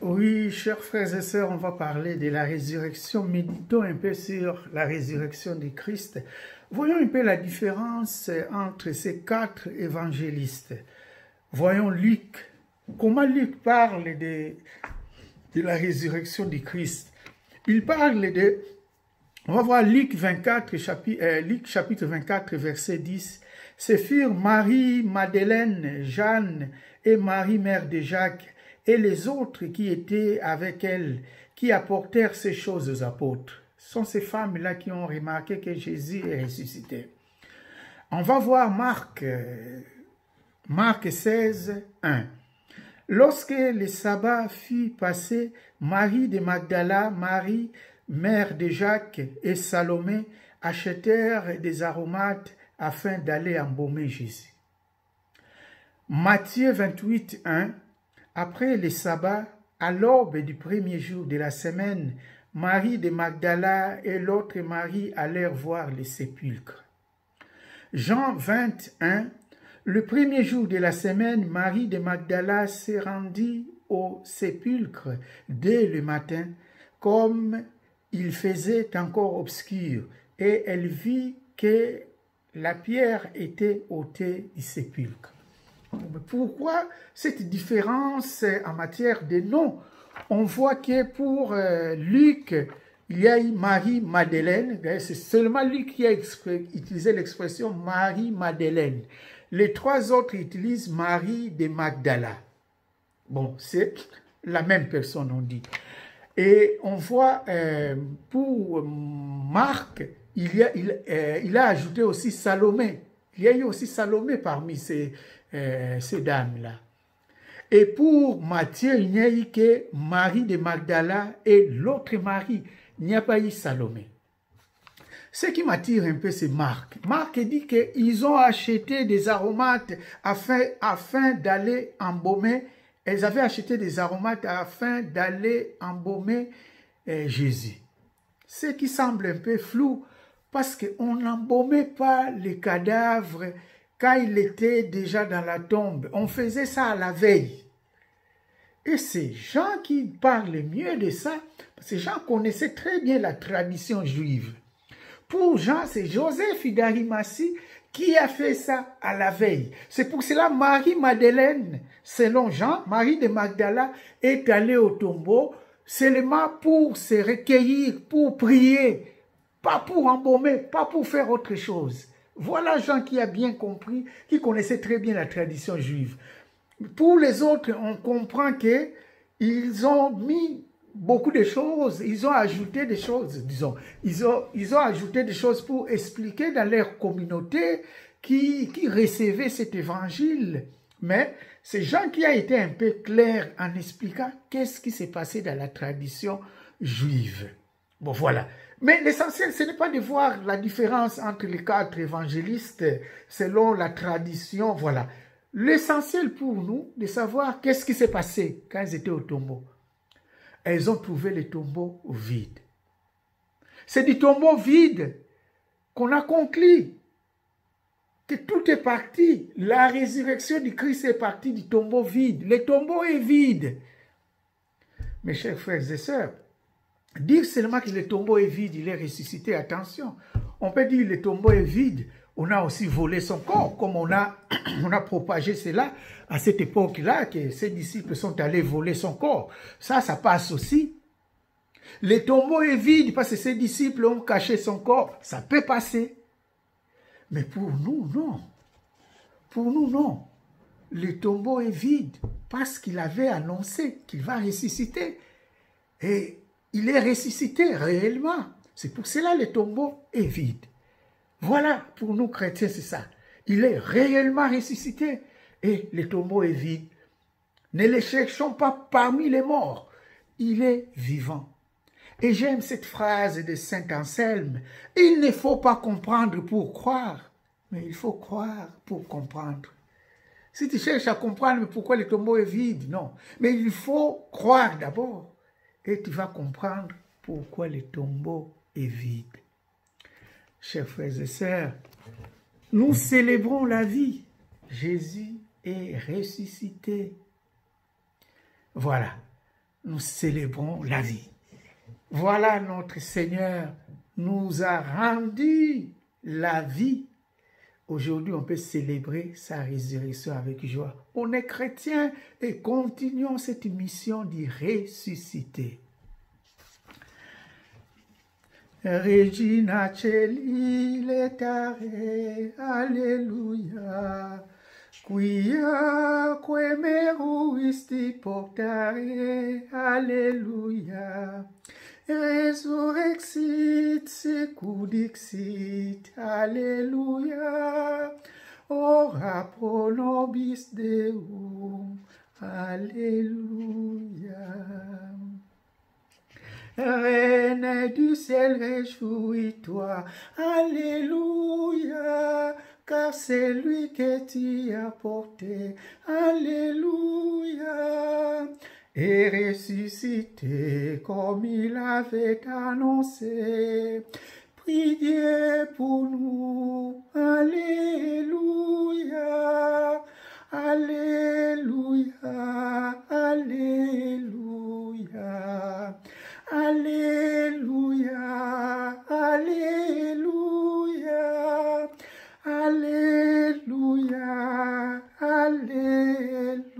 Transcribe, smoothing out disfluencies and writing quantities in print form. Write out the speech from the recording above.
Oui, chers frères et sœurs, on va parler de la résurrection. Méditons un peu sur la résurrection de Christ. Voyons un peu la différence entre ces quatre évangélistes. Voyons Luc. Comment Luc parle de la résurrection de Christ? Il parle de... On va voir Luc chapitre 24, verset 10. Ce furent Marie, Madeleine, Jeanne et Marie, mère de Jacques, et les autres qui étaient avec elle, qui apportèrent ces choses aux apôtres. Ce sont ces femmes-là qui ont remarqué que Jésus est ressuscité. On va voir Marc 16, 1. Lorsque le sabbat fut passé, Marie de Magdala, Marie, mère de Jacques, et Salomé achetèrent des aromates afin d'aller embaumer Jésus. Matthieu 28, 1. Après le sabbat, à l'aube du premier jour de la semaine, Marie de Magdala et l'autre Marie allèrent voir le sépulcre. Jean 21, le premier jour de la semaine, Marie de Magdala se rendit au sépulcre dès le matin, comme il faisait encore obscur, et elle vit que la pierre était ôtée du sépulcre. Pourquoi cette différence en matière de noms? On voit que pour Luc, il y a eu Marie-Madeleine. C'est seulement Luc qui a utilisé l'expression Marie-Madeleine. Les trois autres utilisent Marie de Magdala. Bon, c'est la même personne, on dit. Et on voit pour Marc, il a ajouté aussi Salomé. Il y a eu aussi Salomé parmi ces dames-là. Et pour Matthieu, il n'y a eu que Marie de Magdala et l'autre Marie. Il n'y a pas eu Salomé. Ce qui m'attire un peu, c'est Marc. Marc dit qu'ils ont acheté des aromates afin d'aller embaumer. Elles avaient acheté des aromates afin d'aller embaumer Jésus. Ce qui semble un peu flou, parce qu'on n'embaumait pas les cadavres quand il était déjà dans la tombe. On faisait ça à la veille. Et c'est Jean qui parle mieux de ça, parce que Jean connaissait très bien la tradition juive. Pour Jean, c'est Joseph d'Arimathie qui a fait ça à la veille. C'est pour cela Marie-Madeleine, selon Jean, Marie de Magdala, est allée au tombeau seulement pour se recueillir, pour prier, pas pour embaumer, pas pour faire autre chose. Voilà Jean qui a bien compris, qui connaissait très bien la tradition juive. Pour les autres, on comprend qu'ils ont mis beaucoup de choses, ils ont ajouté des choses, disons. Ils ont ajouté des choses pour expliquer dans leur communauté qui recevait cet évangile. Mais c'est Jean qui a été un peu clair en expliquant qu'est-ce qui s'est passé dans la tradition juive. Bon, voilà. Mais l'essentiel, ce n'est pas de voir la différence entre les quatre évangélistes selon la tradition, voilà. L'essentiel pour nous, de savoir qu'est-ce qui s'est passé quand ils étaient au tombeau. Elles ont trouvé le tombeau vide. C'est du tombeau vide qu'on a conclu que tout est parti. La résurrection du Christ est partie du tombeau vide. Le tombeau est vide. Mes chers frères et sœurs, dire seulement que le tombeau est vide, il est ressuscité, attention. On peut dire que le tombeau est vide, on a aussi volé son corps, comme on a propagé cela à cette époque-là, que ses disciples sont allés voler son corps. Ça passe aussi. Le tombeau est vide parce que ses disciples ont caché son corps. Ça peut passer. Mais pour nous, non. Pour nous, non. Le tombeau est vide parce qu'il avait annoncé qu'il va ressusciter. Et il est ressuscité réellement. C'est pour cela que le tombeau est vide. Voilà, pour nous chrétiens, c'est ça. Il est réellement ressuscité et le tombeau est vide. Ne le cherchons pas parmi les morts. Il est vivant. Et j'aime cette phrase de saint Anselme. Il ne faut pas comprendre pour croire, mais il faut croire pour comprendre. Si tu cherches à comprendre pourquoi le tombeau est vide, non. Mais il faut croire d'abord. Et tu vas comprendre pourquoi le tombeau est vide. Chers frères et sœurs, nous célébrons la vie. Jésus est ressuscité. Voilà. nous célébrons la vie. Voilà, notre Seigneur nous a rendu la vie. Aujourd'hui, on peut célébrer sa résurrection avec joie. On est chrétien et continuons cette mission de ressusciter. Regina Celi letare, Alléluia. Quia quemeruisti portare, Alléluia. Resurrexit secudixit, Alléluia. Ora pro nobis Deum, Alléluia. Reine du ciel, réjouis-toi, Alléluia, car c'est lui que tu as porté, Alléluia, et ressuscité comme il avait annoncé. Priez pour nous, Alléluia, Alléluia, Alléluia. Alléluia, Alléluia, Alléluia, Alléluia.